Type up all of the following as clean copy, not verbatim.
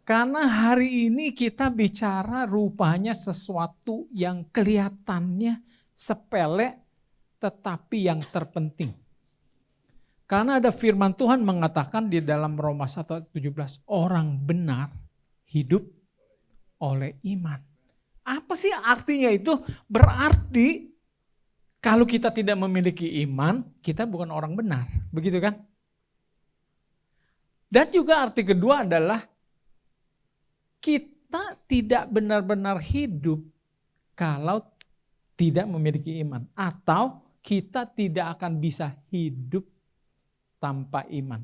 Karena hari ini kita bicara rupanya sesuatu yang kelihatannya sepele tetapi yang terpenting. Karena ada firman Tuhan mengatakan di dalam Roma 1:17, orang benar hidup oleh iman. Apa sih artinya itu? Berarti kalau kita tidak memiliki iman, kita bukan orang benar. Begitu kan? Dan juga arti kedua adalah kita tidak benar-benar hidup kalau tidak memiliki iman. Atau kita tidak akan bisa hidup tanpa iman.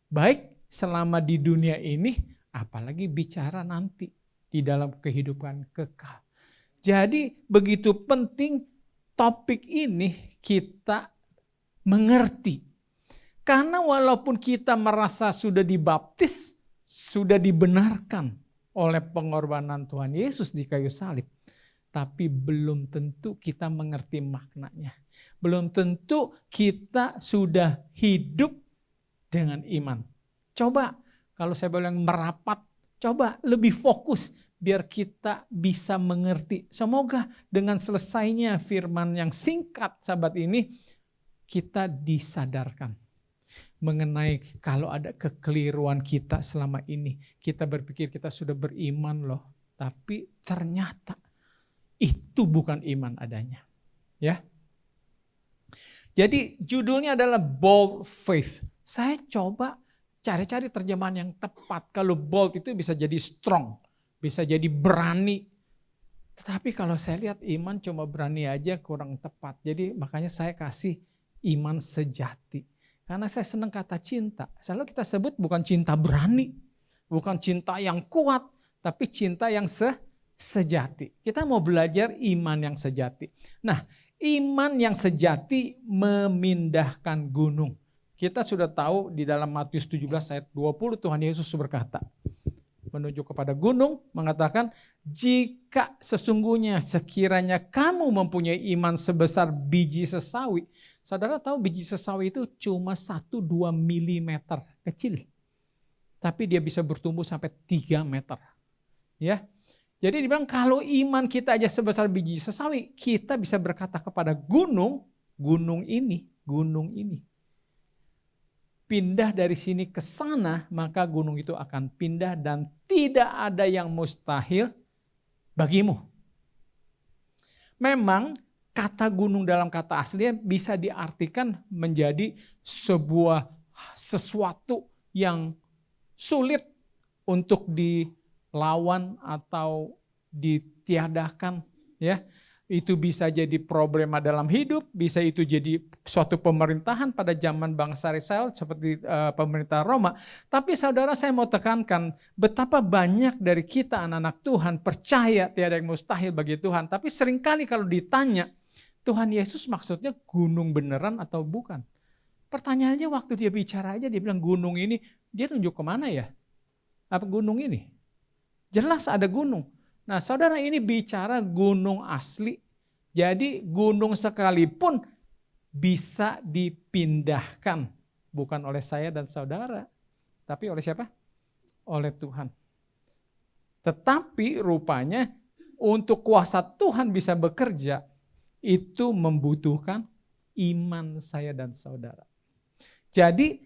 Baik selama di dunia ini, apalagi bicara nanti di dalam kehidupan kekal. Jadi begitu penting topik ini kita mengerti. Karena walaupun kita merasa sudah dibaptis, sudah dibenarkan oleh pengorbanan Tuhan Yesus di kayu salib, tapi belum tentu kita mengerti maknanya. Belum tentu kita sudah hidup dengan iman. Coba kalau saya bilang merapat, coba lebih fokus biar kita bisa mengerti. Semoga dengan selesainya firman yang singkat sahabat ini, kita disadarkan mengenai kalau ada kekeliruan kita selama ini. Kita berpikir kita sudah beriman loh, tapi ternyata itu bukan iman adanya. Ya. Jadi judulnya adalah bold faith. Saya coba cari-cari terjemahan yang tepat. Kalau bold itu bisa jadi strong, bisa jadi berani. Tetapi kalau saya lihat iman cuma berani aja kurang tepat. Jadi makanya saya kasih iman sejati. Karena saya senang kata cinta. Selalu kita sebut bukan cinta berani, bukan cinta yang kuat, tapi cinta yang sejati. Kita mau belajar iman yang sejati. Nah, iman yang sejati memindahkan gunung. Kita sudah tahu di dalam Matius 17 ayat 20 Tuhan Yesus berkata, menunjuk kepada gunung, mengatakan, jika sesungguhnya sekiranya kamu mempunyai iman sebesar biji sesawi. Saudara tahu biji sesawi itu cuma 1-2 milimeter kecil. Tapi dia bisa bertumbuh sampai 3 meter. Ya. Jadi dibilang kalau iman kita aja sebesar biji sesawi, kita bisa berkata kepada gunung ini, pindah dari sini ke sana, maka gunung itu akan pindah dan tidak ada yang mustahil bagimu. Memang kata gunung dalam kata aslinya bisa diartikan menjadi sesuatu yang sulit untuk dilawan atau ditiadakan, ya. Itu bisa jadi problema dalam hidup, bisa itu jadi suatu pemerintahan pada zaman bangsa Israel seperti pemerintah Roma. Tapi saudara, saya mau tekankan betapa banyak dari kita anak-anak Tuhan percaya tiada yang mustahil bagi Tuhan. Tapi seringkali kalau ditanya, Tuhan Yesus maksudnya gunung beneran atau bukan? Pertanyaannya waktu dia bicara aja dia bilang gunung ini, dia tunjuk kemana ya? Apa gunung ini? Jelas ada gunung. Nah saudara, ini bicara gunung asli, jadi gunung sekalipun bisa dipindahkan. Bukan oleh saya dan saudara, tapi oleh siapa? Oleh Tuhan. Tetapi rupanya untuk kuasa Tuhan bisa bekerja, itu membutuhkan iman saya dan saudara. Jadi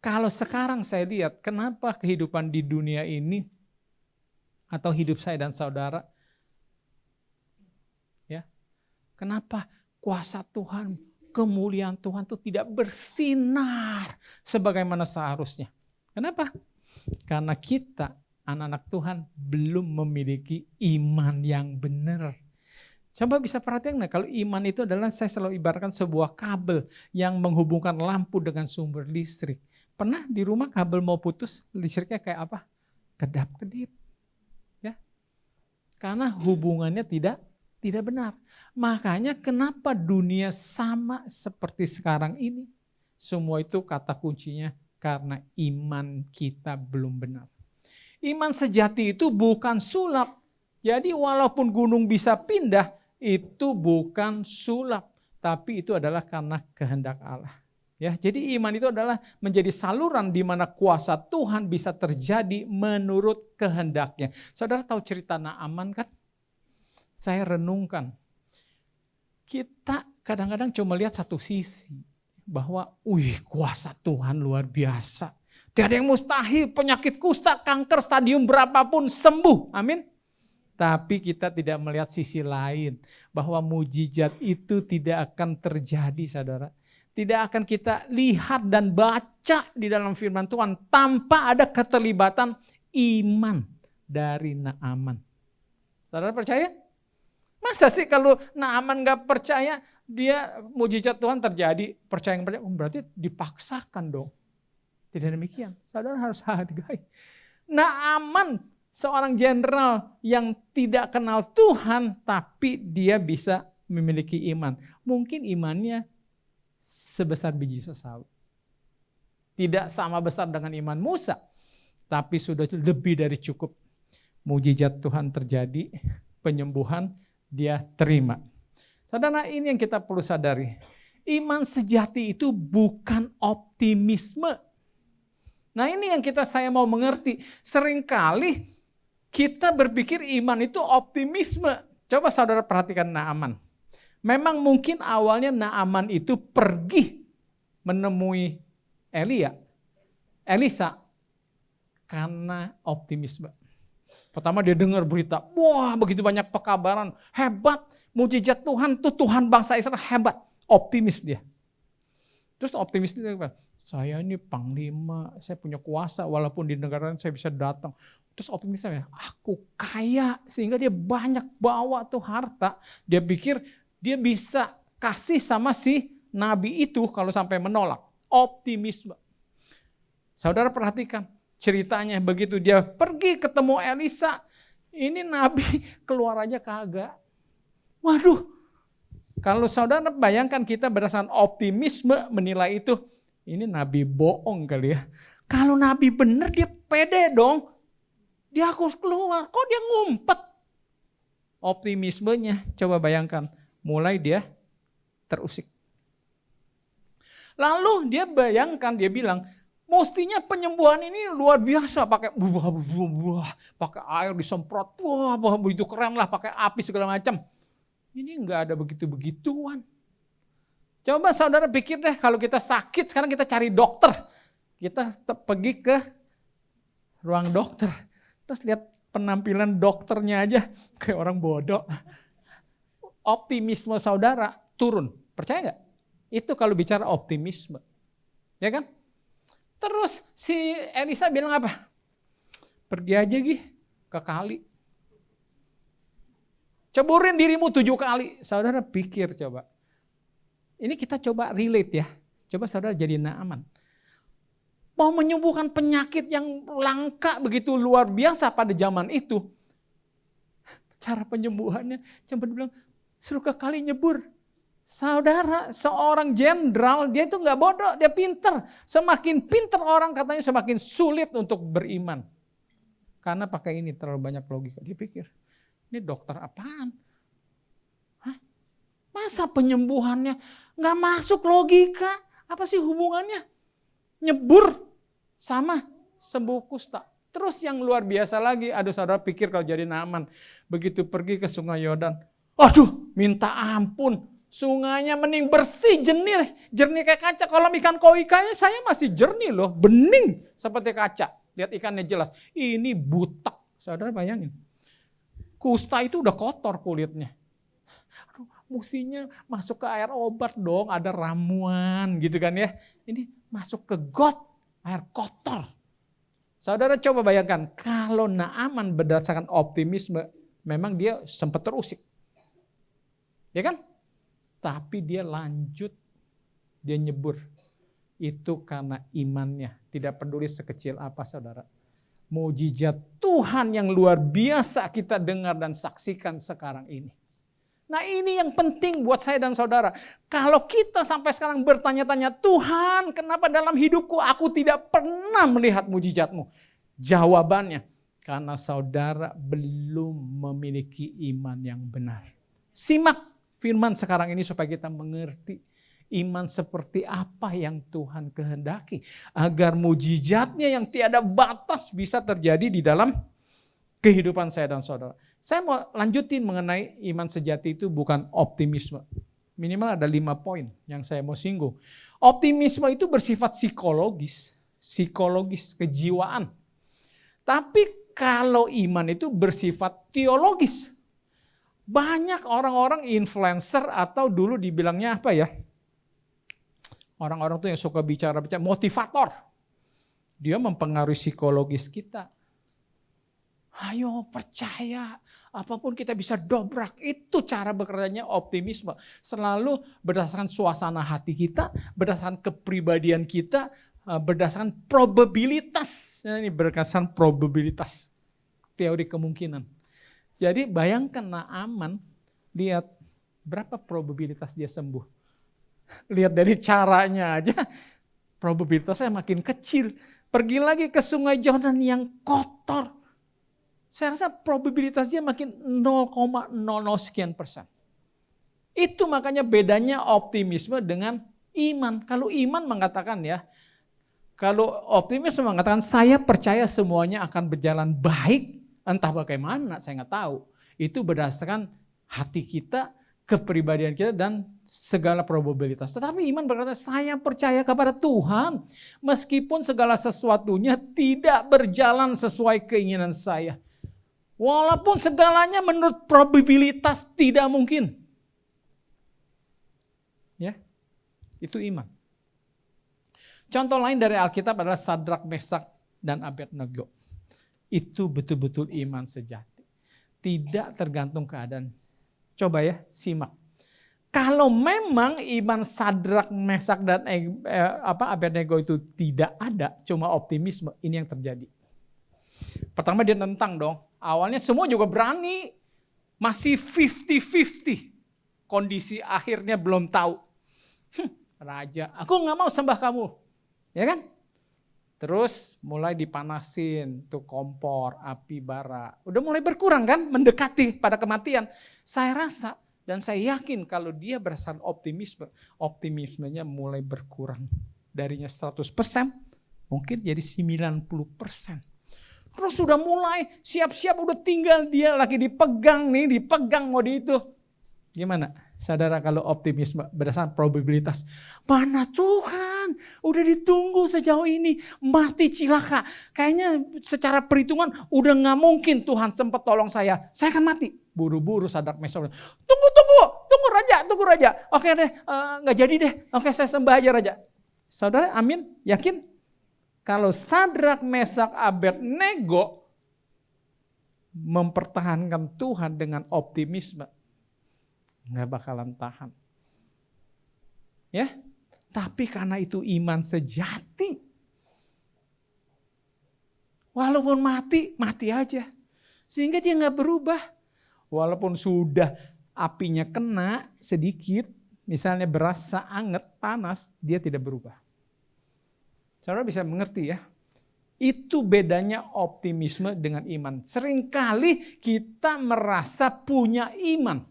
kalau sekarang saya lihat kenapa kehidupan di dunia ini, atau hidup saya dan saudara, ya, kenapa kuasa Tuhan, kemuliaan Tuhan itu tidak bersinar sebagaimana seharusnya? Kenapa? Karena kita, anak-anak Tuhan, belum memiliki iman yang benar. Coba bisa perhatikan, kalau iman itu adalah, saya selalu ibaratkan sebuah kabel yang menghubungkan lampu dengan sumber listrik. Pernah di rumah kabel mau putus, listriknya kayak apa? Kedap-kedip. Karena hubungannya tidak benar. Makanya kenapa dunia sama seperti sekarang ini? Semua itu kata kuncinya karena iman kita belum benar. Iman sejati itu bukan sulap. Jadi walaupun gunung bisa pindah, itu bukan sulap. Tapi itu adalah karena kehendak Allah. Ya, jadi iman itu adalah menjadi saluran di mana kuasa Tuhan bisa terjadi menurut kehendaknya. Saudara tahu cerita Naaman kan? Saya renungkan. Kita kadang-kadang cuma lihat satu sisi. Bahwa, kuasa Tuhan luar biasa. Tiada yang mustahil, penyakit kusta, kanker, stadium berapapun sembuh. Amin. Tapi kita tidak melihat sisi lain. Bahwa mujizat itu tidak akan terjadi, saudara. Tidak akan kita lihat dan baca di dalam firman Tuhan tanpa ada keterlibatan iman dari Naaman. Saudara percaya? Masa sih kalau Naaman gak percaya, dia mujizat Tuhan terjadi, percaya berarti dipaksakan dong. Tidak demikian, saudara harus hargai. Naaman seorang jenderal yang tidak kenal Tuhan, tapi dia bisa memiliki iman. Mungkin imannya sebesar biji sesawi. Tidak sama besar dengan iman Musa, tapi sudah lebih dari cukup. Mujizat Tuhan terjadi, penyembuhan dia terima. Saudara, ini yang kita perlu sadari. Iman sejati itu bukan optimisme. Nah, ini yang saya mau mengerti. Seringkali kita berpikir iman itu optimisme. Coba saudara perhatikan Naaman. Memang mungkin awalnya Naaman itu pergi menemui Elisa karena optimisme. Pertama dia dengar berita, wah begitu banyak pekabaran, hebat, mujizat Tuhan tuh Tuhan bangsa Israel hebat, optimis dia. Terus optimis dia, saya ini panglima, saya punya kuasa walaupun di negara lain saya bisa datang. Terus optimis saya, aku kaya sehingga dia banyak bawa tuh harta. Dia pikir dia bisa kasih sama si nabi itu kalau sampai menolak. Optimisme. Saudara perhatikan ceritanya begitu dia pergi ketemu Elisa. Ini nabi keluar aja kagak. Waduh. Kalau saudara bayangkan kita berdasarkan optimisme menilai itu. Ini nabi bohong kali ya. Kalau nabi benar dia pede dong. Dia harus keluar. Kok dia ngumpet? Optimismenya coba bayangkan. Mulai dia terusik. Lalu dia bayangkan, dia bilang, mestinya penyembuhan ini luar biasa. Pakai pakai air disemprot, begitu keren lah, pakai api segala macam. Ini enggak ada begitu-begituan. Coba saudara pikir deh, kalau kita sakit, sekarang kita cari dokter. Kita pergi ke ruang dokter. Terus lihat penampilan dokternya aja, kayak orang bodoh. Optimisme saudara turun, percaya nggak? Itu kalau bicara optimisme, ya kan? Terus si Elisa bilang apa? Pergi aja ke kali. Ceburin dirimu 7 kali. Saudara pikir coba. Ini kita coba relate ya. Coba saudara jadi Naaman. Mau menyembuhkan penyakit yang langka begitu luar biasa pada zaman itu. Cara penyembuhannya cuma bilang, suruh ke kali nyebur. Saudara, seorang jenderal, dia itu nggak bodoh, dia pinter. Semakin pinter orang katanya semakin sulit untuk beriman. Karena pakai ini terlalu banyak logika. Dia pikir, ini dokter apaan? Hah? Masa penyembuhannya nggak masuk logika? Apa sih hubungannya? Nyebur sama sembuh kusta. Terus yang luar biasa lagi, aduh saudara pikir kalau jadi Naaman. Begitu pergi ke sungai Yordan, aduh minta ampun. Sungainya mending bersih, jernih kayak kaca. Kalau ikan koi kayaknya saya masih jernih loh, bening seperti kaca. Lihat ikannya jelas. Ini butak, saudara bayangin. Kusta itu udah kotor kulitnya. Aduh, mestinya masuk ke air obat dong, ada ramuan gitu kan ya. Ini masuk ke got, air kotor. Saudara coba bayangkan, kalau Naaman berdasarkan optimisme, memang dia sempat terusik. Ya kan? Tapi dia lanjut, dia nyebur. Itu karena imannya, tidak peduli sekecil apa saudara. Mujizat Tuhan yang luar biasa kita dengar dan saksikan sekarang ini. Nah ini yang penting buat saya dan saudara. Kalau kita sampai sekarang bertanya-tanya, Tuhan kenapa dalam hidupku aku tidak pernah melihat mujizat-Mu? Jawabannya, karena saudara belum memiliki iman yang benar. Simak firman sekarang ini supaya kita mengerti. Iman seperti apa yang Tuhan kehendaki. Agar mujizatnya yang tiada batas bisa terjadi di dalam kehidupan saya dan saudara. Saya mau lanjutin mengenai iman sejati itu bukan optimisme. Minimal ada 5 poin yang saya mau singgung. Optimisme itu bersifat psikologis, kejiwaan. Tapi kalau iman itu bersifat teologis. Banyak orang-orang influencer atau dulu dibilangnya apa ya? Orang-orang tuh yang suka bicara motivator. Dia mempengaruhi psikologis kita. Ayo percaya, apapun kita bisa dobrak. Itu cara bekerjanya optimisme. Selalu berdasarkan suasana hati kita, berdasarkan kepribadian kita, berdasarkan probabilitas. Ini berdasarkan probabilitas, teori kemungkinan. Jadi bayangkan Naaman, lihat berapa probabilitas dia sembuh. Lihat dari caranya aja, probabilitasnya makin kecil. Pergi lagi ke sungai Jordan yang kotor. Saya rasa probabilitasnya makin 0,00 sekian persen. Itu makanya bedanya optimisme dengan iman. Kalau iman mengatakan ya, kalau optimisme mengatakan saya percaya semuanya akan berjalan baik, entah bagaimana saya nggak tahu. Itu berdasarkan hati kita, kepribadian kita dan segala probabilitas. Tetapi iman berkata saya percaya kepada Tuhan meskipun segala sesuatunya tidak berjalan sesuai keinginan saya. Walaupun segalanya menurut probabilitas tidak mungkin. Ya, itu iman. Contoh lain dari Alkitab adalah Sadrak, Mesak, dan Abednego. Itu betul-betul iman sejati. Tidak tergantung keadaan. Coba ya, simak. Kalau memang iman Sadrak, Mesak, dan Abednego itu tidak ada, cuma optimisme, ini yang terjadi. Pertama dia nentang dong. Awalnya semua juga berani. Masih 50-50. Kondisi akhirnya belum tahu. Raja, aku gak mau sembah kamu. Ya kan? Terus mulai dipanasin tuh kompor, api bara. Udah mulai berkurang kan? Mendekati pada kematian. Saya rasa dan saya yakin kalau dia berdasarkan optimismenya mulai berkurang. Darinya 100% mungkin jadi 90%. Terus sudah mulai siap-siap udah tinggal dia lagi dipegang mau di itu. Gimana? Saudara kalau optimisme berdasarkan probabilitas. Mana Tuhan? Udah ditunggu sejauh ini. Mati cilaka. Kayaknya secara perhitungan udah gak mungkin Tuhan sempat tolong saya. Saya akan mati. Buru-buru Sadrak, Mesak. Tunggu raja. Oke deh, gak jadi deh. Oke saya sembah aja raja. Saudara amin? Yakin? Kalau Sadrak, Mesak, Abednego mempertahankan Tuhan dengan optimisme, nggak bakalan tahan. Ya, tapi karena itu iman sejati. Walaupun mati aja. Sehingga dia nggak berubah. Walaupun sudah apinya kena sedikit, misalnya berasa anget, panas, dia tidak berubah. Saudara bisa mengerti ya, itu bedanya optimisme dengan iman. Seringkali kita merasa punya iman,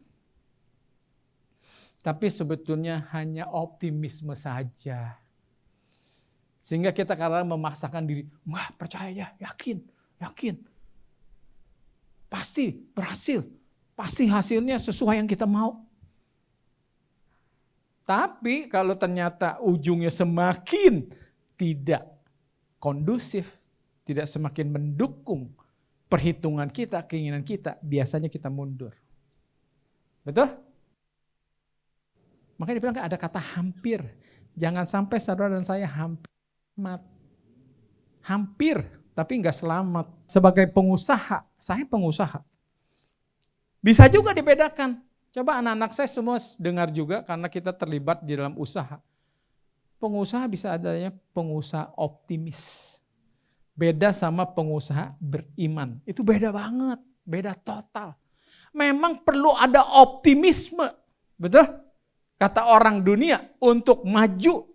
tapi sebetulnya hanya optimisme saja. Sehingga kita kadang memaksakan diri, wah percaya ya, yakin. Pasti berhasil, pasti hasilnya sesuai yang kita mau. Tapi kalau ternyata ujungnya semakin tidak kondusif, tidak semakin mendukung perhitungan kita, keinginan kita, biasanya kita mundur. Betul? Makanya dibilang ada kata hampir. Jangan sampai saudara dan saya hampir, tapi enggak selamat. Sebagai pengusaha, saya pengusaha. Bisa juga dibedakan. Coba anak-anak saya semua dengar juga karena kita terlibat di dalam usaha. Pengusaha bisa adanya pengusaha optimis. Beda sama pengusaha beriman. Itu beda banget, beda total. Memang perlu ada optimisme, betul? Kata orang dunia untuk maju.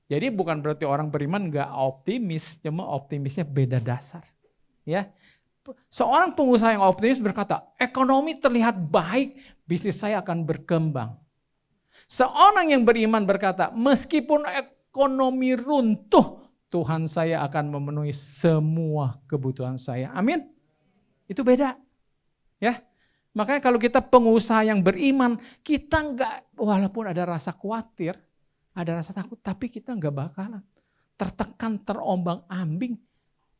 Jadi bukan berarti orang beriman gak optimis, cuma optimisnya beda dasar. Ya, seorang pengusaha yang optimis berkata, ekonomi terlihat baik, bisnis saya akan berkembang. Seorang yang beriman berkata, meskipun ekonomi runtuh, Tuhan saya akan memenuhi semua kebutuhan saya. Amin. Itu beda. Ya. Makanya kalau kita pengusaha yang beriman, kita enggak, walaupun ada rasa khawatir, ada rasa takut, tapi kita enggak bakalan tertekan, terombang-ambing,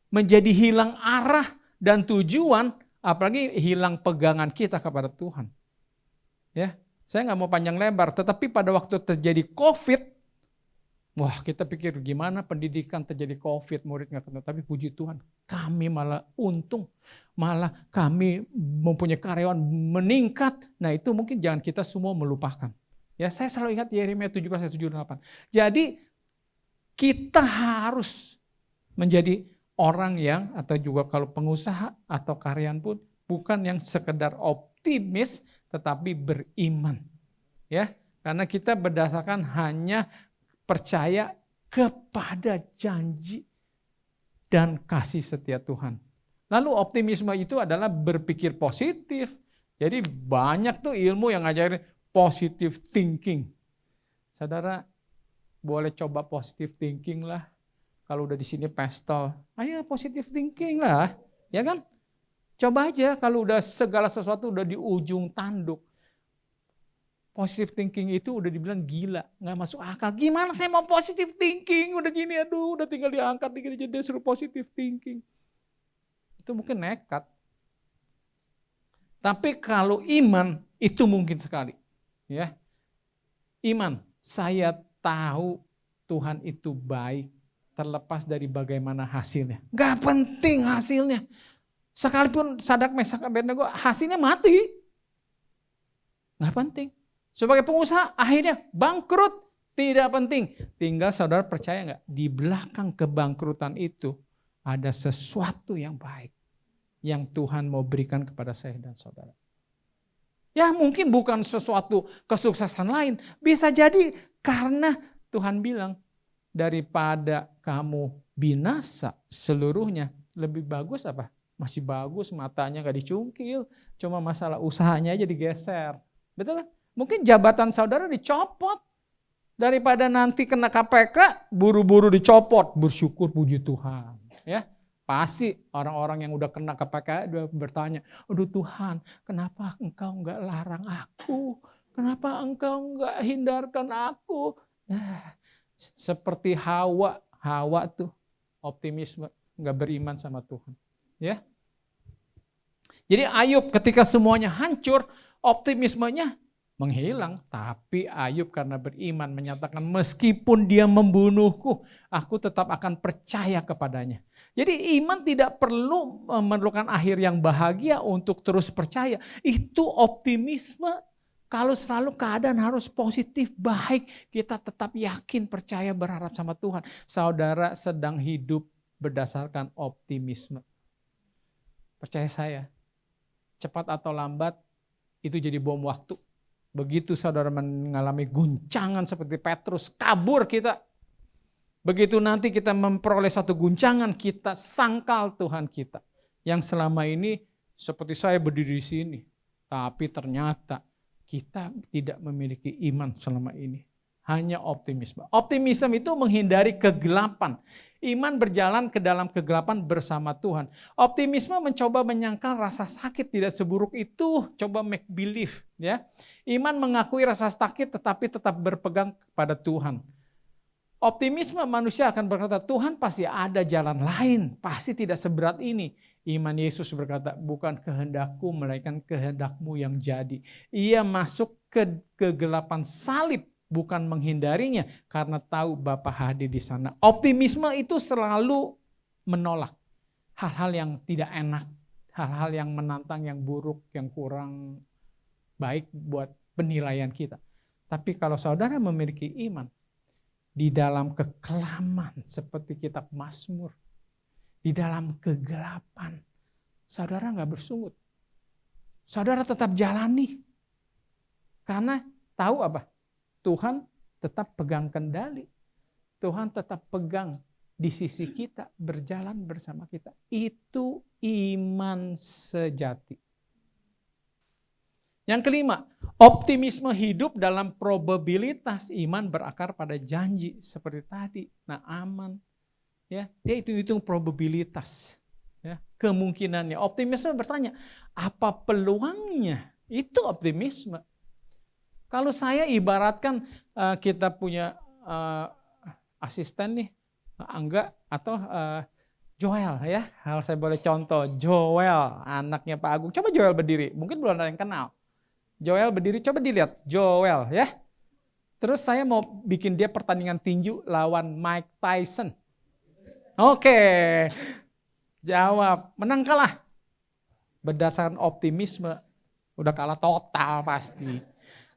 menjadi hilang arah dan tujuan, apalagi hilang pegangan kita kepada Tuhan. Ya, saya nggak mau panjang lebar, tetapi pada waktu terjadi COVID, wah kita pikir gimana pendidikan terjadi COVID, murid nggak ketemu, tapi puji Tuhan, kami malah untung, malah kami mempunyai karyawan meningkat. Nah itu mungkin jangan kita semua melupakan. Ya, saya selalu ingat Yeremia 17 ayat 7 dan 8. Jadi kita harus menjadi orang yang, atau juga kalau pengusaha atau karyawan pun, bukan yang sekedar optimis, tetapi beriman. Ya, karena kita berdasarkan hanya percaya kepada janji dan kasih setia Tuhan. Lalu optimisme itu adalah berpikir positif. Jadi banyak tuh ilmu yang ngajarin positive thinking. Saudara boleh coba positive thinking lah. Kalau udah di sini pestol, ayo positive thinking lah, ya kan? Coba aja kalau udah segala sesuatu udah di ujung tanduk. Positive thinking itu udah dibilang gila, nggak masuk akal. Gimana saya mau positive thinking? Udah gini, aduh, udah tinggal diangkat dikit aja dia suruh positive thinking. Itu mungkin nekat. Tapi kalau iman itu mungkin sekali, ya. Iman, saya tahu Tuhan itu baik, terlepas dari bagaimana hasilnya. Nggak penting hasilnya. Sekalipun Sadrak, Mesak, Abednego hasilnya mati. Nggak penting. Sebagai pengusaha akhirnya bangkrut. Tidak penting. Tinggal saudara percaya nggak? Di belakang kebangkrutan itu ada sesuatu yang baik. Yang Tuhan mau berikan kepada saya dan saudara. Ya mungkin bukan sesuatu kesuksesan lain. Bisa jadi karena Tuhan bilang, daripada kamu binasa seluruhnya, lebih bagus apa? Masih bagus matanya gak dicungkil, cuma masalah usahanya aja digeser. Betul kan? Mungkin jabatan saudara dicopot. Daripada nanti kena KPK, buru-buru dicopot, bersyukur puji Tuhan. Ya, pasti orang-orang yang udah kena KPK udah bertanya, aduh Tuhan, kenapa engkau gak larang aku? Kenapa engkau gak hindarkan aku? Nah, seperti Hawa tuh optimisme, gak beriman sama Tuhan. Ya. Jadi Ayub ketika semuanya hancur, optimismenya menghilang. Tapi Ayub karena beriman menyatakan meskipun dia membunuhku, aku tetap akan percaya kepadanya. Jadi iman tidak perlu memerlukan akhir yang bahagia untuk terus percaya. Itu optimisme. Kalau selalu keadaan harus positif, baik, kita tetap yakin, percaya, berharap sama Tuhan. Saudara sedang hidup berdasarkan optimisme. Percaya saya, cepat atau lambat itu jadi bom waktu. Begitu saudara mengalami guncangan seperti Petrus, kabur kita. Begitu nanti kita memperoleh satu guncangan, kita sangkal Tuhan kita. Yang selama ini seperti saya berdiri di sini, tapi ternyata kita tidak memiliki iman selama ini. Hanya optimisme. Optimisme itu menghindari kegelapan. Iman berjalan ke dalam kegelapan bersama Tuhan. Optimisme mencoba menyangkal rasa sakit tidak seburuk itu. Coba make believe. Ya. Iman mengakui rasa sakit tetapi tetap berpegang pada Tuhan. Optimisme manusia akan berkata, Tuhan pasti ada jalan lain. Pasti tidak seberat ini. Iman Yesus berkata, bukan kehendakku melainkan kehendakmu yang jadi. Ia masuk ke kegelapan salib. Bukan menghindarinya karena tahu Bapa hadir di sana. Optimisme itu selalu menolak hal-hal yang tidak enak, hal-hal yang menantang, yang buruk, yang kurang baik buat penilaian kita. Tapi kalau saudara memiliki iman, di dalam kekelaman seperti kitab Mazmur, di dalam kegelapan, saudara nggak bersungut. Saudara tetap jalani. Karena tahu apa? Tuhan tetap pegang kendali. Tuhan tetap pegang di sisi kita, berjalan bersama kita. Itu iman sejati. Yang kelima, optimisme hidup dalam probabilitas, iman berakar pada janji seperti tadi. Nah, aman. Ya, dia hitung probabilitas. Ya, kemungkinannya. Optimisme bertanya, apa peluangnya? Itu optimisme. Kalau saya ibaratkan kita punya asisten nih, Angga atau Joel ya. Kalau saya boleh contoh, Joel, anaknya Pak Agung. Coba Joel berdiri, mungkin belum ada yang kenal. Joel berdiri, coba dilihat, Joel ya. Terus saya mau bikin dia pertandingan tinju lawan Mike Tyson. Oke, jawab, menang kalah. Berdasarkan optimisme, udah kalah total pasti.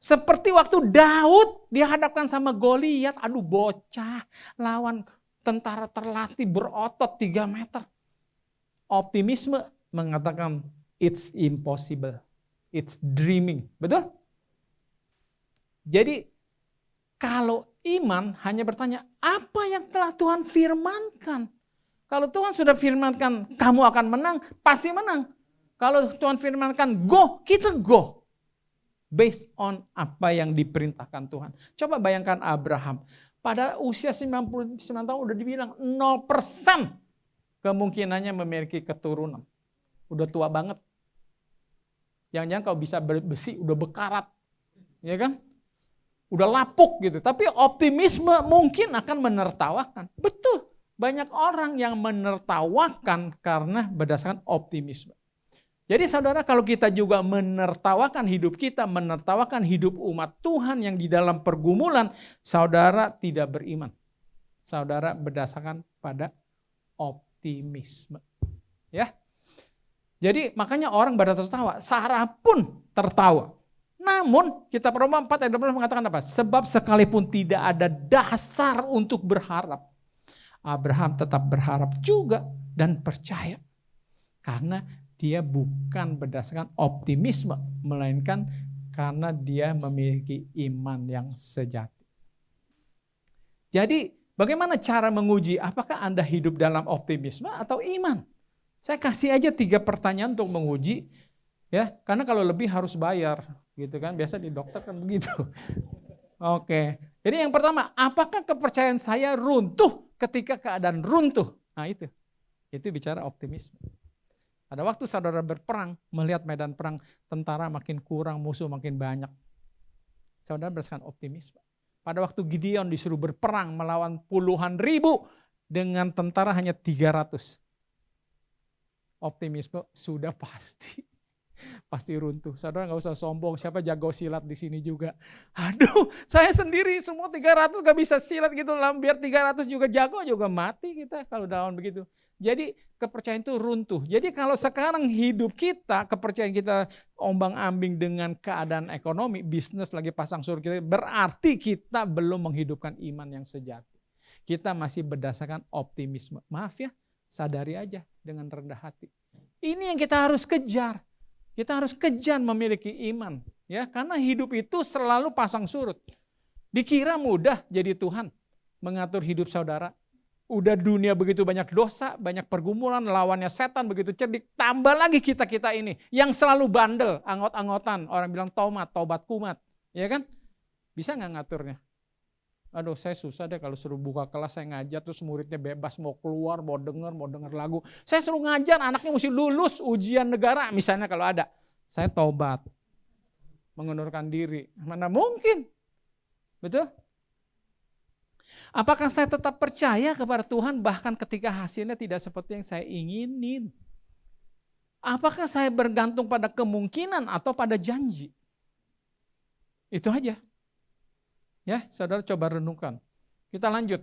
Seperti waktu Daud dihadapkan sama Goliat, aduh bocah, lawan tentara terlatih berotot 3 meter. Optimisme mengatakan it's impossible, it's dreaming, betul? Jadi kalau iman hanya bertanya, apa yang telah Tuhan firmankan? Kalau Tuhan sudah firmankan, kamu akan menang, pasti menang. Kalau Tuhan firmankan, go, kita go. Based on apa yang diperintahkan Tuhan. Coba bayangkan Abraham. Pada usia 99 tahun udah dibilang 0% kemungkinannya memiliki keturunan. Udah tua banget. Jangan-jangan kalau bisa besi udah bekarat. Ya kan? Udah lapuk gitu. Tapi optimisme mungkin akan menertawakan. Betul. Banyak orang yang menertawakan karena berdasarkan optimisme. Jadi saudara, kalau kita juga menertawakan hidup kita, menertawakan hidup umat Tuhan yang di dalam pergumulan, saudara tidak beriman. Saudara berdasarkan pada optimisme. Ya. Jadi makanya orang pada tertawa, Sarah pun tertawa. Namun kita Roma 4 ayat 12 mengatakan apa? Sebab sekalipun tidak ada dasar untuk berharap, Abraham tetap berharap juga dan percaya. Karena dia bukan berdasarkan optimisme, melainkan karena dia memiliki iman yang sejati. Jadi bagaimana cara menguji apakah Anda hidup dalam optimisme atau iman? Saya kasih aja 3 pertanyaan untuk menguji, ya, karena kalau lebih harus bayar, gitu kan? Biasa di dokter kan begitu. Oke, jadi yang pertama, apakah kepercayaan saya runtuh ketika keadaan runtuh? Nah itu bicara optimisme. Pada waktu saudara berperang, melihat medan perang, tentara makin kurang, musuh makin banyak. Saudara berdasarkan optimisme. Pada waktu Gideon disuruh berperang melawan puluhan ribu, dengan tentara hanya 300. Optimisme sudah pasti runtuh. Saudara nggak usah sombong, siapa jago silat di sini juga. Aduh, saya sendiri semua 300 gak bisa silat gitu, biar 300 juga jago juga mati kita kalau daun begitu. Jadi kepercayaan itu runtuh. Jadi kalau sekarang hidup kita, kepercayaan kita ombang-ambing dengan keadaan ekonomi, bisnis lagi pasang surut kita, berarti kita belum menghidupkan iman yang sejati. Kita masih berdasarkan optimisme. Maaf ya, sadari aja dengan rendah hati. Ini yang kita harus kejar. Kita harus kejar memiliki iman, ya, karena hidup itu selalu pasang surut. Dikira mudah jadi Tuhan mengatur hidup saudara. Udah dunia begitu banyak dosa, banyak pergumulan, lawannya setan begitu cerdik. Tambah lagi kita ini yang selalu bandel, anggot-anggotan. Orang bilang tobat kumat, ya kan? Bisa nggak ngaturnya? Aduh, saya susah deh kalau suruh buka kelas, saya ngajar terus muridnya bebas mau keluar, mau denger lagu. Saya suruh ngajar, anaknya mesti lulus ujian negara misalnya kalau ada. Saya tobat, mengundurkan diri. Mana mungkin? Betul? Apakah saya tetap percaya kepada Tuhan bahkan ketika hasilnya tidak seperti yang saya inginin? Apakah saya bergantung pada kemungkinan atau pada janji? Itu aja. Ya, saudara coba renungkan. Kita lanjut.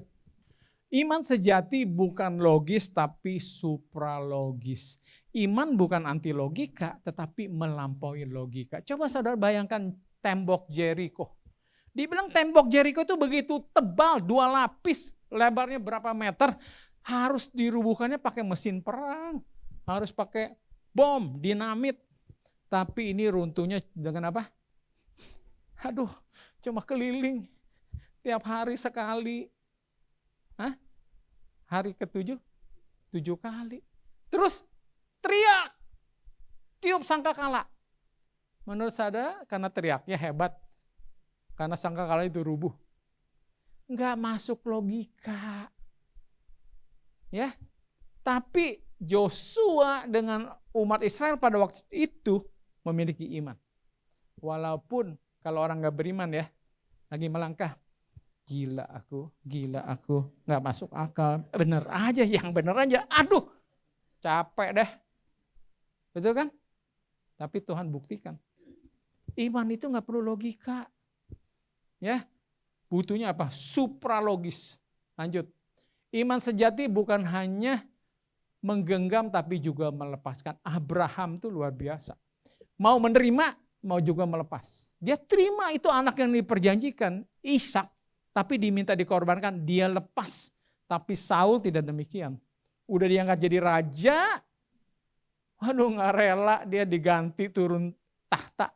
Iman sejati bukan logis tapi supralogis. Iman bukan anti logika tetapi melampaui logika. Coba saudara bayangkan tembok Jericho. Dibilang tembok Jericho itu begitu tebal, 2 lapis, lebarnya berapa meter, harus dirubuhkannya pakai mesin perang, harus pakai bom, dinamit. Tapi ini runtuhnya dengan apa? Aduh, cuma keliling tiap hari sekali. Hah? Hari ke-7? 7 kali. Terus teriak, tiup sangkakala. Menurut saudara karena teriaknya hebat, karena sangkakala itu rubuh. Enggak masuk logika. Ya. Tapi Yosua dengan umat Israel pada waktu itu memiliki iman. Walaupun kalau orang enggak beriman ya, lagi melangkah. Gila aku, enggak masuk akal. Bener aja, yang bener aja. Aduh, capek deh. Betul kan? Tapi Tuhan buktikan. Iman itu enggak perlu logika. Ya, butuhnya apa? Supralogis. Lanjut. Iman sejati bukan hanya menggenggam tapi juga melepaskan. Abraham itu luar biasa. Mau menerima, mau juga melepas. Dia terima itu anak yang diperjanjikan, Ishak, tapi diminta dikorbankan, dia lepas. Tapi Saul tidak demikian. Udah diangkat jadi raja, waduh nggak rela dia diganti turun tahta.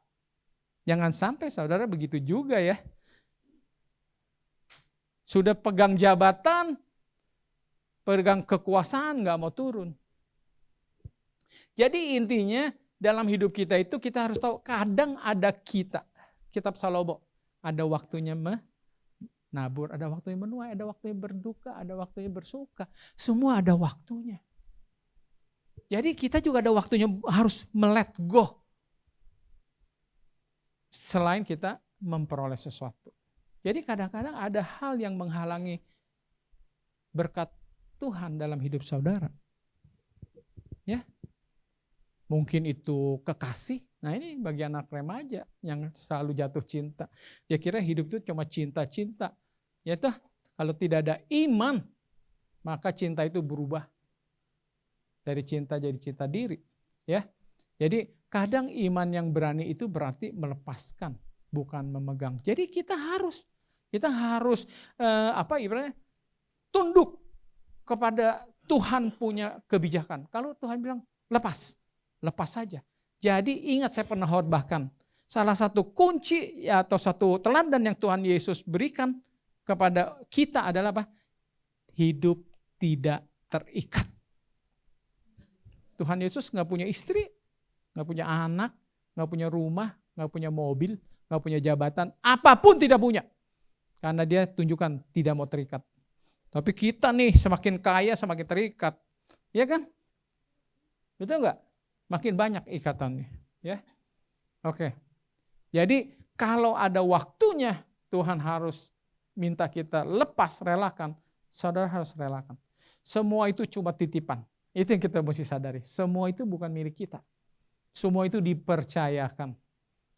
Jangan sampai saudara begitu juga ya. Sudah pegang jabatan, pegang kekuasaan, nggak mau turun. Jadi intinya dalam hidup kita itu kita harus tahu kadang ada kita. Kitab Salomo, ada waktunya menabur, ada waktunya menuai, ada waktunya berduka, ada waktunya bersuka. Semua ada waktunya. Jadi kita juga ada waktunya harus let go. Selain kita memperoleh sesuatu. Jadi kadang-kadang ada hal yang menghalangi berkat Tuhan dalam hidup saudara. Ya. Mungkin itu kekasih. Nah ini bagi anak remaja yang selalu jatuh cinta. Dia kira hidup itu cuma cinta-cinta. Ya toh, kalau tidak ada iman, maka cinta itu berubah. Dari cinta jadi cinta diri. Ya. Jadi kadang iman yang berani itu berarti melepaskan, bukan memegang. Jadi kita harus ibaratnya tunduk kepada Tuhan punya kebijakan. Kalau Tuhan bilang lepas saja. Jadi ingat saya pernah khotbahkan, salah satu kunci atau satu teladan yang Tuhan Yesus berikan kepada kita adalah apa? Hidup tidak terikat. Tuhan Yesus nggak punya istri, nggak punya anak, nggak punya rumah, nggak punya mobil, nggak punya jabatan, apapun tidak punya. Karena dia tunjukkan tidak mau terikat. Tapi kita nih semakin kaya semakin terikat. Ya kan? Betul enggak? Makin banyak ikatannya. Ya. Oke. Jadi kalau ada waktunya Tuhan harus minta kita lepas, relakan. Saudara harus relakan. Semua itu cuma titipan. Itu yang kita mesti sadari. Semua itu bukan milik kita. Semua itu dipercayakan.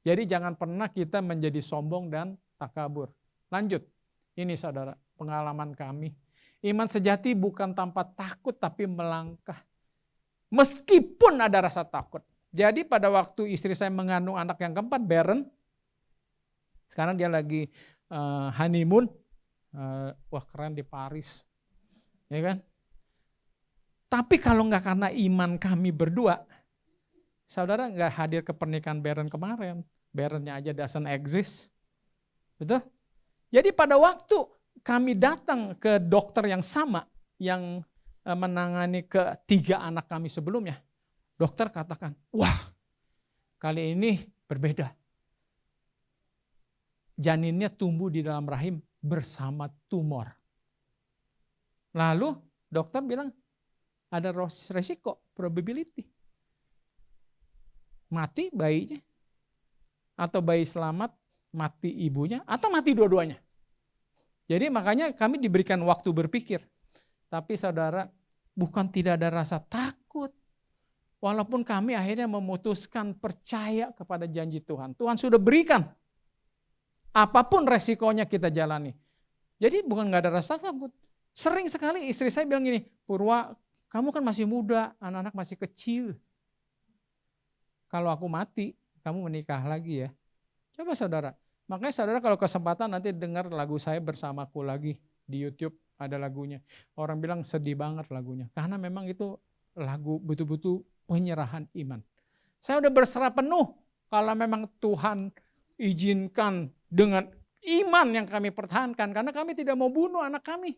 Jadi jangan pernah kita menjadi sombong dan takabur. Lanjut. Ini saudara, pengalaman kami. Iman sejati bukan tanpa takut tapi melangkah. Meskipun ada rasa takut. Jadi pada waktu istri saya mengandung anak yang keempat, barren. Sekarang dia lagi honeymoon. Wah keren di Paris. Ya kan? Tapi kalau nggak karena iman kami berdua, saudara nggak hadir ke pernikahan barren kemarin. Barrennya aja doesn't exist. Betul? Jadi pada waktu kami datang ke dokter yang sama, yang menangani ketiga anak kami sebelumnya, dokter katakan, wah kali ini berbeda. Janinnya tumbuh di dalam rahim bersama tumor. Lalu dokter bilang, ada resiko, probability. Mati bayinya, atau bayi selamat, mati ibunya, atau mati dua-duanya. Jadi makanya kami diberikan waktu berpikir. Tapi saudara, bukan tidak ada rasa takut. Walaupun kami akhirnya memutuskan percaya kepada janji Tuhan. Tuhan sudah berikan. Apapun resikonya kita jalani. Jadi bukan gak ada rasa takut. Sering sekali istri saya bilang gini, Purwa, kamu kan masih muda, anak-anak masih kecil. Kalau aku mati, kamu menikah lagi ya. Coba saudara. Makanya saudara kalau kesempatan nanti dengar lagu saya bersamaku lagi di YouTube ada lagunya. Orang bilang sedih banget lagunya. Karena memang itu lagu betul-betul penyerahan iman. Saya udah berserah penuh kalau memang Tuhan izinkan dengan iman yang kami pertahankan. Karena kami tidak mau bunuh anak kami.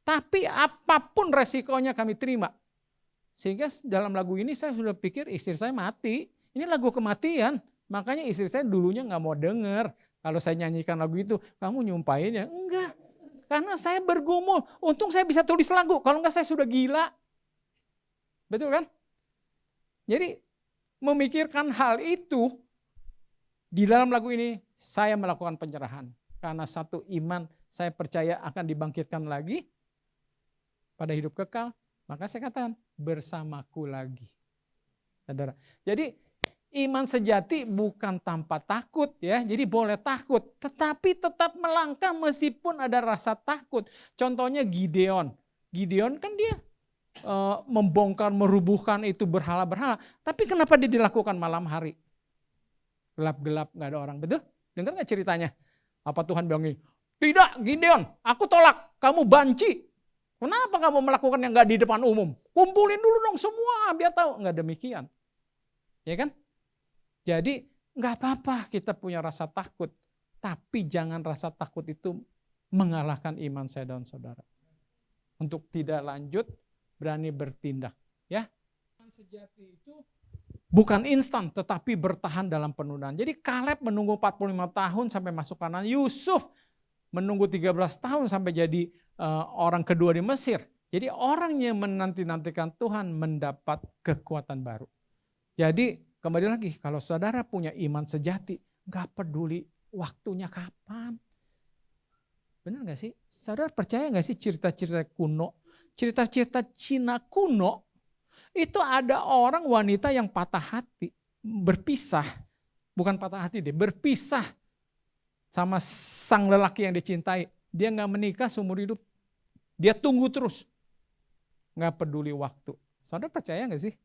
Tapi apapun resikonya kami terima. Sehingga dalam lagu ini saya sudah pikir istri saya mati. Ini lagu kematian. Makanya istri saya dulunya nggak mau denger. Kalau saya nyanyikan lagu itu, kamu nyumpahin ya? Enggak. Karena saya bergumul. Untung saya bisa tulis lagu. Kalau enggak saya sudah gila. Betul kan? Jadi memikirkan hal itu, di dalam lagu ini saya melakukan penyerahan. Karena satu, iman saya percaya akan dibangkitkan lagi pada hidup kekal. Maka saya katakan, bersamaku lagi. Saudara. Jadi iman sejati bukan tanpa takut ya. Jadi boleh takut, tetapi tetap melangkah meskipun ada rasa takut. Contohnya Gideon. Gideon kan dia membongkar, merubuhkan itu berhala-berhala. Tapi kenapa dia dilakukan malam hari? Gelap-gelap, gak ada orang. Betul? Dengar gak ceritanya? Apa Tuhan bilang gini? Tidak Gideon, aku tolak. Kamu banci. Kenapa kamu melakukan yang gak di depan umum? Kumpulin dulu dong semua biar tahu. Enggak demikian. Ya kan? Jadi gak apa-apa kita punya rasa takut. Tapi jangan rasa takut itu mengalahkan iman saya dan saudara. Untuk tidak lanjut, berani bertindak. Ya, iman sejati itu bukan instan tetapi bertahan dalam penundaan. Jadi Kaleb menunggu 45 tahun sampai masuk Kanaan. Yusuf menunggu 13 tahun sampai jadi orang kedua di Mesir. Jadi orang yang menanti-nantikan Tuhan mendapat kekuatan baru. Jadi kembali lagi, kalau saudara punya iman sejati, gak peduli waktunya kapan. Benar gak sih? Saudara percaya gak sih cerita-cerita kuno? Cerita-cerita Cina kuno, itu ada orang wanita yang patah hati, berpisah. Bukan patah hati deh, berpisah sama sang lelaki yang dicintai. Dia gak menikah seumur hidup. Dia tunggu terus. Gak peduli waktu. Saudara percaya gak sih?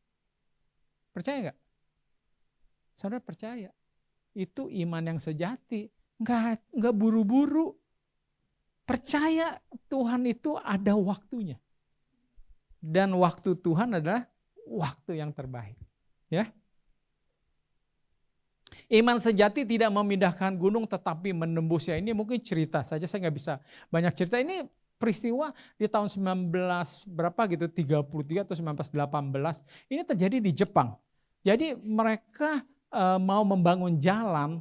Percaya gak? Saudara percaya. Itu iman yang sejati. Gak buru-buru. Percaya Tuhan itu ada waktunya. Dan waktu Tuhan adalah waktu yang terbaik. Ya. Iman sejati tidak memindahkan gunung tetapi menembusnya. Ini mungkin cerita saja, saya nggak bisa banyak cerita. Ini peristiwa di tahun 19 berapa gitu, 33 atau 1918. Ini terjadi di Jepang. Jadi mereka mau membangun jalan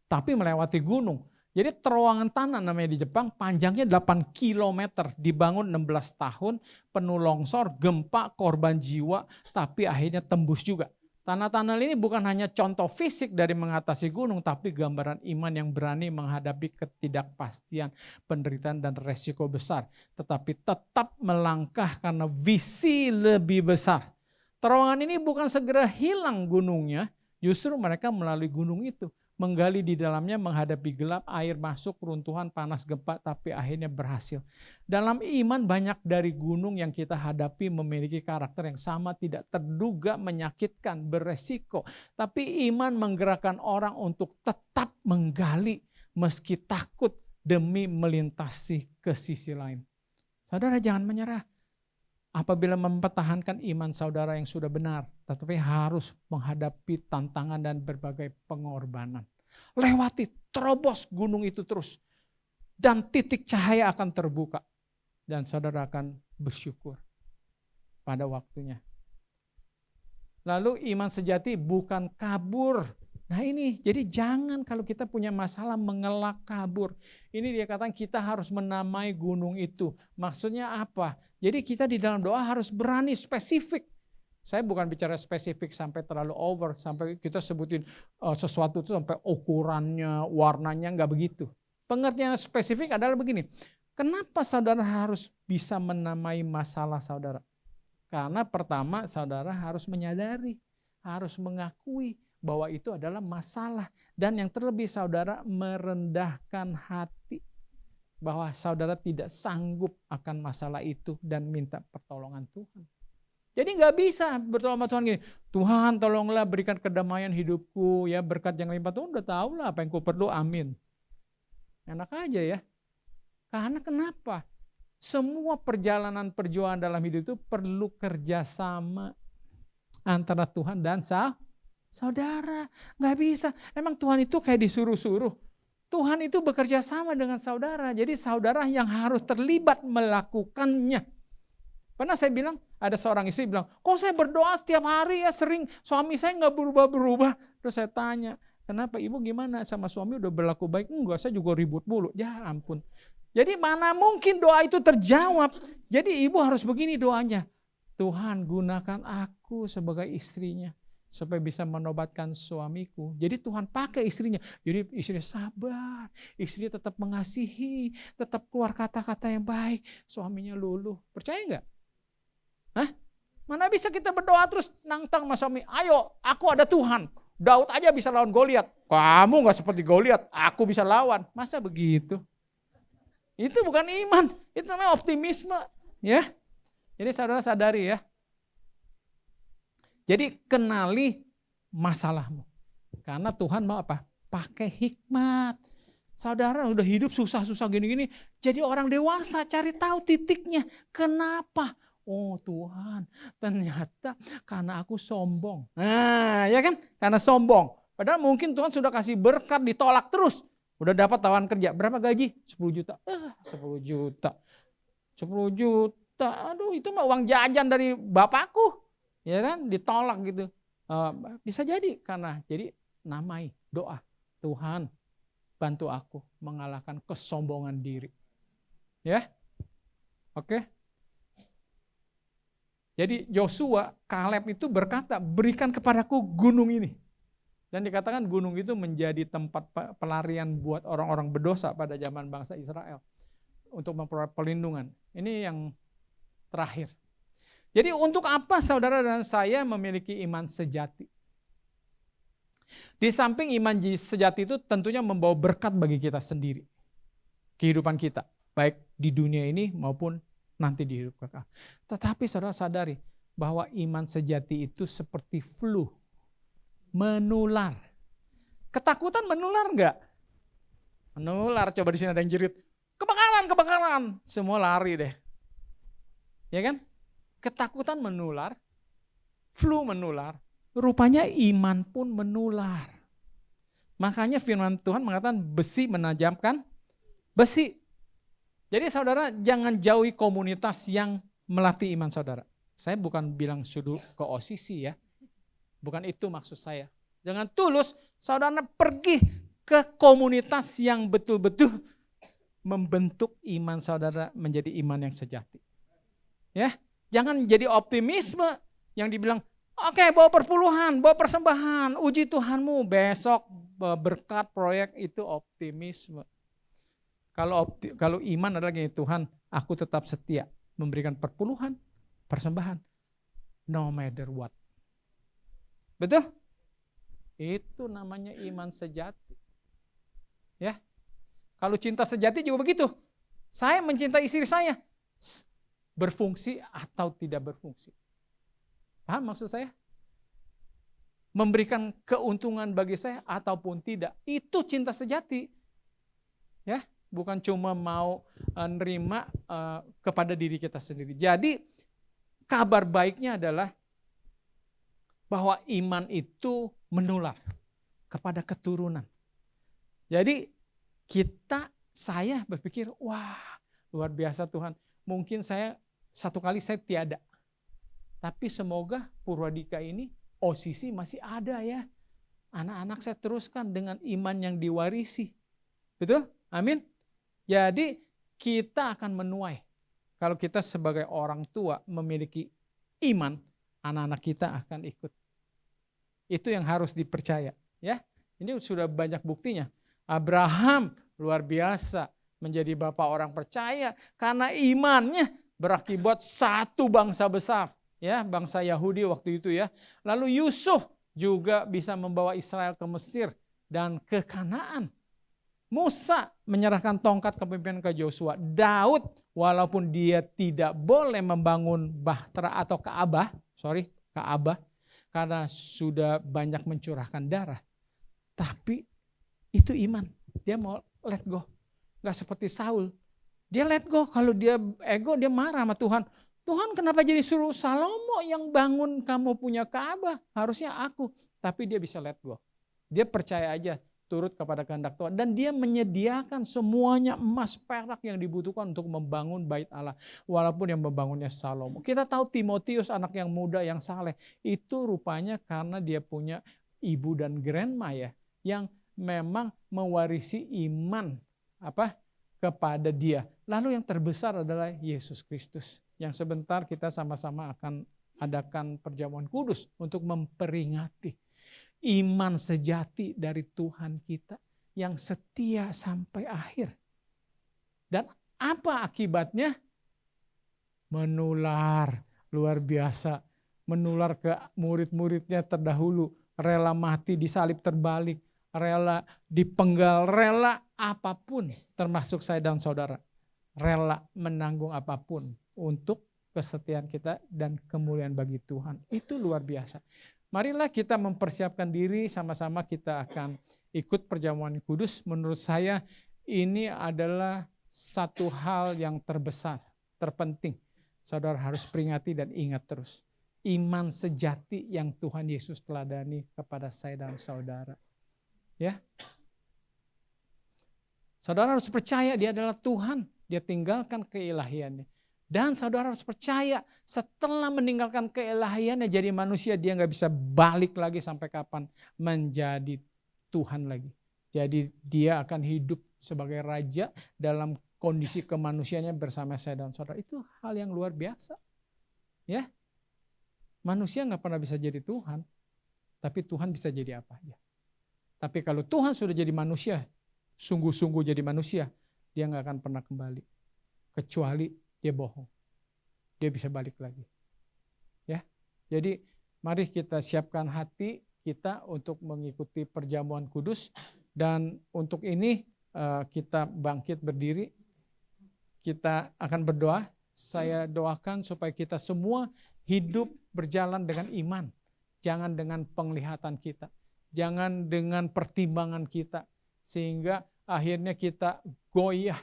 tapi melewati gunung. Jadi terowongan tanah namanya di Jepang, panjangnya 8 km, dibangun 16 tahun, penuh longsor, gempa, korban jiwa, tapi akhirnya tembus juga. Tanah-tanah ini bukan hanya contoh fisik dari mengatasi gunung, tapi gambaran iman yang berani menghadapi ketidakpastian, penderitaan dan resiko besar. Tetapi tetap melangkah karena visi lebih besar. Terowongan ini bukan segera hilang gunungnya, justru mereka melalui gunung itu. Menggali di dalamnya, menghadapi gelap, air masuk, runtuhan, panas, gempa, tapi akhirnya berhasil. Dalam iman banyak dari gunung yang kita hadapi memiliki karakter yang sama, tidak terduga, menyakitkan, beresiko. Tapi iman menggerakkan orang untuk tetap menggali meski takut demi melintasi ke sisi lain. Saudara jangan menyerah. Apabila mempertahankan iman saudara yang sudah benar, tetapi harus menghadapi tantangan dan berbagai pengorbanan. Lewati, terobos gunung itu terus. Dan titik cahaya akan terbuka. Dan saudara akan bersyukur pada waktunya. Lalu iman sejati bukan kabur. Nah ini, jadi jangan kalau kita punya masalah mengelak kabur. Ini dia katakan kita harus menamai gunung itu. Maksudnya apa? Jadi kita di dalam doa harus berani spesifik. Saya bukan bicara spesifik sampai terlalu over, sampai kita sebutin sesuatu itu sampai ukurannya, warnanya, enggak begitu. Pengertian spesifik adalah begini, kenapa saudara harus bisa menamai masalah saudara? Karena pertama saudara harus menyadari, harus mengakui bahwa itu adalah masalah. Dan yang terlebih saudara merendahkan hati. Bahwa saudara tidak sanggup akan masalah itu dan minta pertolongan Tuhan. Jadi nggak bisa berdoa sama Tuhan gini, Tuhan tolonglah berikan kedamaian hidupku, ya berkat yang limpah. Tuhan udah tahu lah apa yang ku perlu, amin. Enak aja ya. Karena kenapa? Semua perjalanan perjuangan dalam hidup itu perlu kerjasama antara Tuhan dan saudara. Nggak bisa. Emang Tuhan itu kayak disuruh-suruh. Tuhan itu bekerja sama dengan saudara. Jadi saudara yang harus terlibat melakukannya. Pernah saya bilang, Ada seorang istri bilang, kok saya berdoa setiap hari ya sering, suami saya nggak berubah-berubah. Terus saya tanya, kenapa ibu gimana sama suami udah berlaku baik? Enggak, saya juga ribut mulu. Ya ampun. Jadi mana mungkin doa itu terjawab. Jadi ibu harus begini doanya. Tuhan gunakan aku sebagai istrinya supaya bisa menobatkan suamiku. Jadi Tuhan pakai istrinya. Jadi istri sabar, istri tetap mengasihi, tetap keluar kata-kata yang baik. Suaminya luluh. Percaya nggak? Hah? Mana bisa kita berdoa terus nantang sama suami. Ayo, aku ada Tuhan. Daud aja bisa lawan Goliat. Kamu nggak seperti Goliat, aku bisa lawan. Masa begitu? Itu bukan iman. Itu namanya optimisme. Ya. Jadi saudara sadari ya. Jadi kenali masalahmu. Karena Tuhan mau apa? Pakai hikmat. Saudara udah hidup susah-susah gini-gini. Jadi orang dewasa cari tahu titiknya. Kenapa? Oh Tuhan, ternyata karena aku sombong. Nah ya kan? Karena sombong. Padahal mungkin Tuhan sudah kasih berkat, ditolak terus. Udah dapat tawaran kerja. Berapa gaji? 10 juta. 10 juta. 10 juta. Aduh itu mah uang jajan dari bapakku, ya kan, ditolak gitu. Bisa jadi karena namai doa, Tuhan bantu aku mengalahkan kesombongan diri, ya, oke. Jadi Yosua, Kaleb itu berkata, berikan kepadaku gunung ini, dan dikatakan gunung itu menjadi tempat pelarian buat orang-orang berdosa pada zaman bangsa Israel untuk memperoleh perlindungan. Ini yang terakhir. Jadi untuk apa saudara dan saya memiliki iman sejati? Di samping iman sejati itu tentunya membawa berkat bagi kita sendiri. Kehidupan kita. Baik di dunia ini maupun nanti di hidup kekal. Tetapi saudara sadari bahwa iman sejati itu seperti flu. Menular. Ketakutan menular enggak? Menular. Coba di sini ada yang jerit. Kebakaran. Semua lari deh. Ya kan? Ketakutan menular, flu menular, rupanya iman pun menular. Makanya firman Tuhan mengatakan besi menajamkan besi. Jadi saudara jangan jauhi komunitas yang melatih iman saudara. Saya bukan bilang sudah ke OSISI ya. Bukan itu maksud saya. Jangan tulus saudara pergi ke komunitas yang betul-betul membentuk iman saudara menjadi iman yang sejati. Ya, jangan jadi optimisme yang dibilang, oke, bawa perpuluhan, bawa persembahan, uji Tuhanmu besok berkat proyek, itu optimisme. Kalau iman adalah gini, Tuhan, aku tetap setia memberikan perpuluhan, persembahan, no matter what. Betul? Itu namanya iman sejati. Ya, kalau cinta sejati juga begitu. Saya mencintai istri saya. Berfungsi atau tidak berfungsi. Paham maksud saya? Memberikan keuntungan bagi saya ataupun tidak. Itu cinta sejati. Ya, bukan cuma mau nerima kepada diri kita sendiri. Jadi kabar baiknya adalah bahwa iman itu menular kepada keturunan. Jadi saya berpikir, wah luar biasa Tuhan. Mungkin satu kali saya tiada. Tapi semoga Purwadika ini OSISI masih ada ya. Anak-anak saya teruskan dengan iman yang diwarisi. Betul? Amin. Jadi kita akan menuai. Kalau kita sebagai orang tua memiliki iman, anak-anak kita akan ikut. Itu yang harus dipercaya. Ya, ini sudah banyak buktinya. Abraham luar biasa. Menjadi bapak orang percaya karena imannya berakibat satu bangsa besar, ya, bangsa Yahudi waktu itu ya. Lalu Yusuf juga bisa membawa Israel ke Mesir dan ke Kanaan. Musa menyerahkan tongkat kepemimpinan ke Yosua. Daud walaupun dia tidak boleh membangun Bahtera atau Ka'bah karena sudah banyak mencurahkan darah. Tapi itu iman. Dia mau let go. Gak seperti Saul. Dia let go. Kalau dia ego, dia marah sama Tuhan. Tuhan kenapa jadi suruh Salomo yang bangun kamu punya Ka'bah? Harusnya aku. Tapi dia bisa let go. Dia percaya aja turut kepada kehendak Tuhan. Dan dia menyediakan semuanya emas perak yang dibutuhkan untuk membangun bait Allah. Walaupun yang membangunnya Salomo. Kita tahu Timotius anak yang muda yang saleh. Itu rupanya karena dia punya ibu dan grandma ya. Yang memang mewarisi iman kepada dia. Lalu yang terbesar adalah Yesus Kristus. Yang sebentar kita sama-sama akan adakan perjamuan kudus untuk memperingati iman sejati dari Tuhan kita yang setia sampai akhir. Dan apa akibatnya? Menular, luar biasa. Menular ke murid-muridnya terdahulu, rela mati disalib terbalik, rela dipenggal, rela apapun, termasuk saya dan saudara. Rela menanggung apapun untuk kesetiaan kita dan kemuliaan bagi Tuhan. Itu luar biasa. Marilah kita mempersiapkan diri, sama-sama kita akan ikut perjamuan kudus. Menurut saya ini adalah satu hal yang terbesar, terpenting. Saudara harus peringati dan ingat terus. Iman sejati yang Tuhan Yesus teladani kepada saya dan saudara. Ya. Saudara harus percaya dia adalah Tuhan. Dia tinggalkan keilahiannya. Dan saudara harus percaya setelah meninggalkan keilahiannya jadi manusia, dia nggak bisa balik lagi sampai kapan menjadi Tuhan lagi. Jadi dia akan hidup sebagai raja dalam kondisi kemanusiaannya bersama saya dan saudara. Itu hal yang luar biasa. Ya, manusia nggak pernah bisa jadi Tuhan, tapi Tuhan bisa jadi apa aja. Tapi kalau Tuhan sudah jadi manusia, sungguh-sungguh jadi manusia, dia nggak akan pernah kembali. Kecuali dia bohong. Dia bisa balik lagi. Ya. Jadi mari kita siapkan hati kita untuk mengikuti perjamuan kudus. Dan untuk ini kita bangkit berdiri. Kita akan berdoa. Saya doakan supaya kita semua hidup berjalan dengan iman. Jangan dengan penglihatan kita. Jangan dengan pertimbangan kita. Sehingga akhirnya kita goyah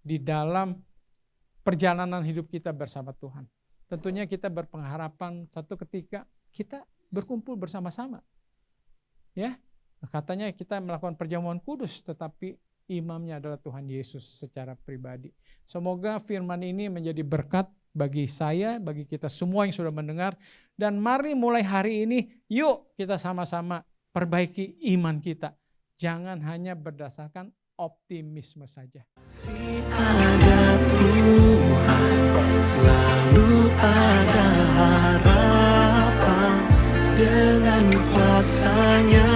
di dalam perjalanan hidup kita bersama Tuhan. Tentunya kita berpengharapan satu ketika kita berkumpul bersama-sama. Ya, katanya kita melakukan perjamuan kudus, tetapi imamnya adalah Tuhan Yesus secara pribadi. Semoga firman ini menjadi berkat bagi saya, bagi kita semua yang sudah mendengar. Dan mari mulai hari ini, yuk kita sama-sama perbaiki iman kita. Jangan hanya berdasarkan optimisme saja. Ada Tuhan, selalu ada harapan. Dengan kuasa-Nya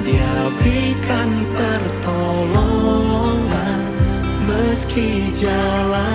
Dia berikan pertolongan meski jalan